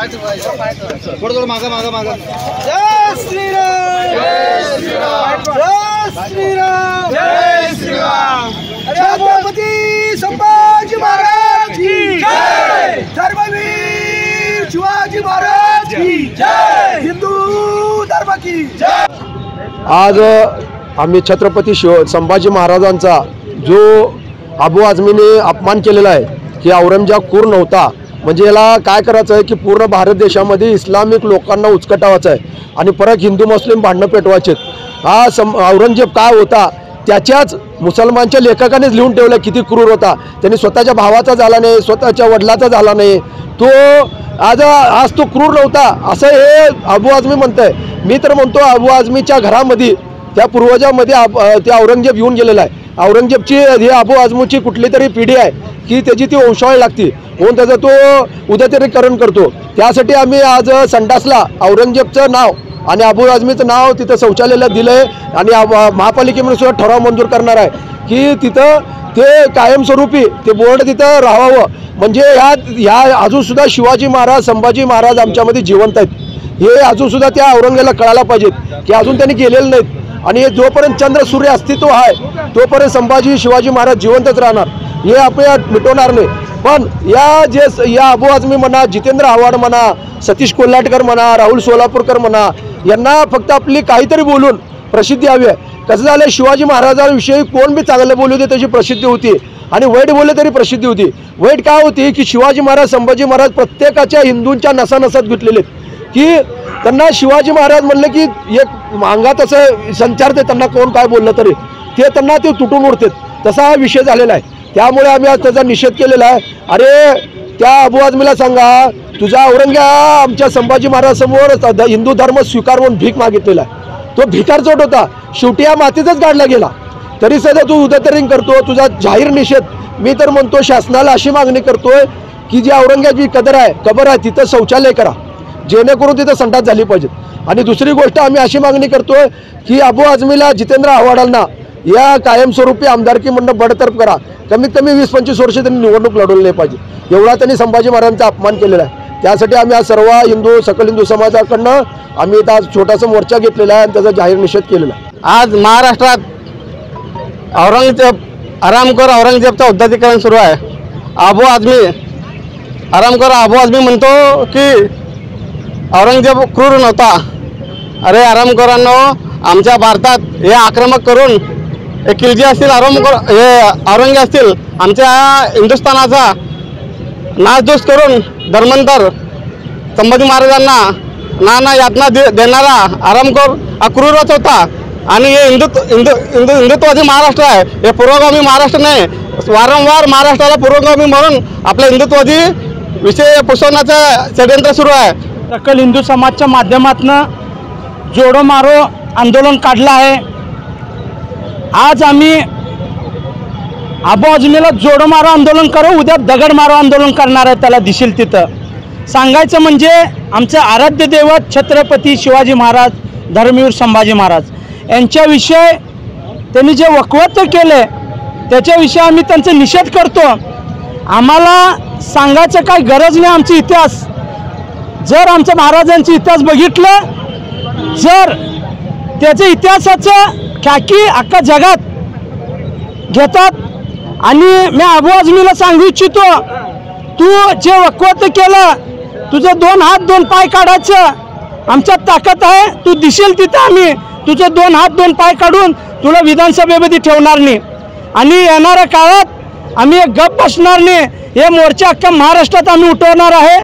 थोडं मागा मागा मागा। जय श्रीराम जय श्रीराम जय श्रीराम जय श्रीराम। छत्रपती संभाजी महाराज की जय, धर्मवीर शिवाजी महाराज की जय, हिंदू धर्म की जय। आज आम्ही छत्रपती संभाजी महाराजांचा जो अबू आझमीने अपमान केलेला आहे की औरंगजेब क्रूर नव्हता, म्हणजे याला काय करायचं आहे की पूर्ण भारत देशामध्ये इस्लामिक लोकांना उचकटावायचं आहे आणि परत हिंदू मुस्लिम भांडणं पेटवायचे। हा औरंगजेब काय होता त्याच्याच मुसलमानच्या लेखकानेच लिहून ठेवलं किती क्रूर होता। त्यांनी स्वतःच्या भावाचा झाला नाही, स्वतःच्या वडिलाचा झाला नाही, तो आज तो क्रूर नव्हता असं हे अबू आझमी म्हणतंय। मी तर म्हणतो अबू आझमीच्या घरामध्ये त्या पूर्वजामध्ये ते औरंगजेब येऊन गेलेला आहे। औरंगजेबची ही अबू आझमीची कुठली तरी पिढी आहे की त्याची ती वंशावळ लागते म्हणून त्याचं तो उदात्तीकरण करतो। त्यासाठी आम्ही आज संडासला औरंगजेबचं नाव आणि अबू आझमीचं नाव तिथं शौचालयाला दिलं आहे आणि महापालिकेमध्ये सुद्धा ठराव मंजूर करणार आहे की तिथं ते कायमस्वरूपी ते बोर्ड तिथं राहावं। म्हणजे ह्या अजूनसुद्धा शिवाजी महाराज संभाजी महाराज आमच्यामध्ये जिवंत आहेत हे अजूनसुद्धा त्या औरंगजेबाला कळायला पाहिजेत की अजून त्यांनी गेलेले नाहीत आणि जोपर्यंत चंद्र सूर्य अस्तित्व आहे तोपर्यंत संभाजी शिवाजी महाराज जिवंतच राहणार, हे आपल्या मिटवणार नाही। पण या अबू आझमी म्हणा, जितेंद्र आव्हाड म्हणा, सतीश कोल्हाटकर म्हणा, राहुल सोलापूरकर म्हणा, यांना फक्त आपली काहीतरी बोलून प्रसिद्धी हवी आहे। कसं झालं शिवाजी महाराजांविषयी कोण बी चांगलं बोलू दे त्याची प्रसिद्धी होती आणि वाईट बोलले तरी प्रसिद्धी होती। वाईट काय होती की शिवाजी महाराज संभाजी महाराज प्रत्येकाच्या हिंदूंच्या नसानसात गुंतलेले की त्यांना शिवाजी महाराज म्हणले की एक अंगात असं संचारते, त्यांना कोण काय बोललं तरी त्यांना ते तुटून उडतात, तसा हा विषय झालेला आहे। त्यामुळे आम्ही आज त्याचा निषेध केलेला आहे। अरे त्या अबू आझमीला सांगा तुझा औरंगजेब आमच्या संभाजी महाराजांसमोर हिंदू धर्म स्वीकार म्हणून भीक मागितलेला आहे, तो भिकारचोट होता, शेवटी या मातीतच काढला गेला तरी सुद्धा तू उदात्तीकरण करतो, तुझा जाहीर निषेध। मी तर म्हणतो शासनाला अशी मागणी करतोय की जी औरंगजेबाची कबर आहे तिथं शौचालय करा जेणेकरून तिथं संडास झाली पाहिजेत। आणि दुसरी गोष्ट आम्ही अशी मागणी करतोय की अबू आझमीला जितेंद्र आव्हाडांना या कायमस्वरूपी आमदारकीमधून बडतर्फ करा, कमीत कमी 20-25 वर्ष त्यांनी निवडणूक लढवली नाही पाहिजे, एवढा त्यांनी संभाजी महाराजांचा अपमान केलेला आहे। त्यासाठी आम्ही आज सर्व सकल हिंदू समाजाकडनं आम्ही इथं आज छोटासा मोर्चा घेतलेला आहे आणि त्याचा जाहीर निषेध केलेला आहे। आज महाराष्ट्रात आरामखोर औरंगजेबचं उदात्तीकरण सुरू आहे। अबू आझमी म्हणतो की औरंगजेब क्रूर नव्हता। अरे आरामखोरांनो, आमच्या भारतात हे आक्रमक करून एक खिलजी असतील औरंगजेब असतील आमच्या हिंदुस्थानाचा नासधूस करून धर्मांतर संभाजी महाराजांना नाना यातना देणारा आरामखोर हा क्रूरच होता। आणि हे हिंदुत्वादी महाराष्ट्र आहे, हे पुरोगामी महाराष्ट्र नाही। वारंवार महाराष्ट्राला पुरोगामी म्हणून आपल्या हिंदुत्वादी विषय पुसवण्याचं षडयंत्र सुरू आहे। सकल हिंदू समाजच्या माध्यमातून जोडो मारो आंदोलन काढलं आहे। आज आम्ही अबू आझमीला जोडो मारो आंदोलन करू, उद्या दगड मारो आंदोलन करणार आहे, त्याला दिसेल तिथं। सांगायचं म्हणजे आमचे आराध्य दैवत छत्रपती शिवाजी महाराज, धर्मवीर संभाजी महाराज यांच्याविषयी त्यांनी जे वक्तव्य केले त्याच्याविषयी आम्ही त्यांचा निषेध करतो। आम्हाला सांगायचं काही गरज नाही आमचा इतिहास। जर आमच्या महाराजांचा इतिहास बघितलं, जर त्याच्या इतिहासाचं ख्याकी अख्खा जगात घेतात। आणि मी अबू आझमीला सांगू इच्छितो, तू जे वक्तव्य केलं, तुझे 2 हात 2 पाय काढायचं आमच्यात ताकद आहे, तू दिसेल तिथं आम्ही तुझे 2 हात 2 पाय काढून तुला विधानसभेमध्ये ठेवणार नाही आणि येणाऱ्या काळात आम्ही गप बसणार नाही। हे मोर्चा अख्ख्या महाराष्ट्रात आम्ही उठवणार आहे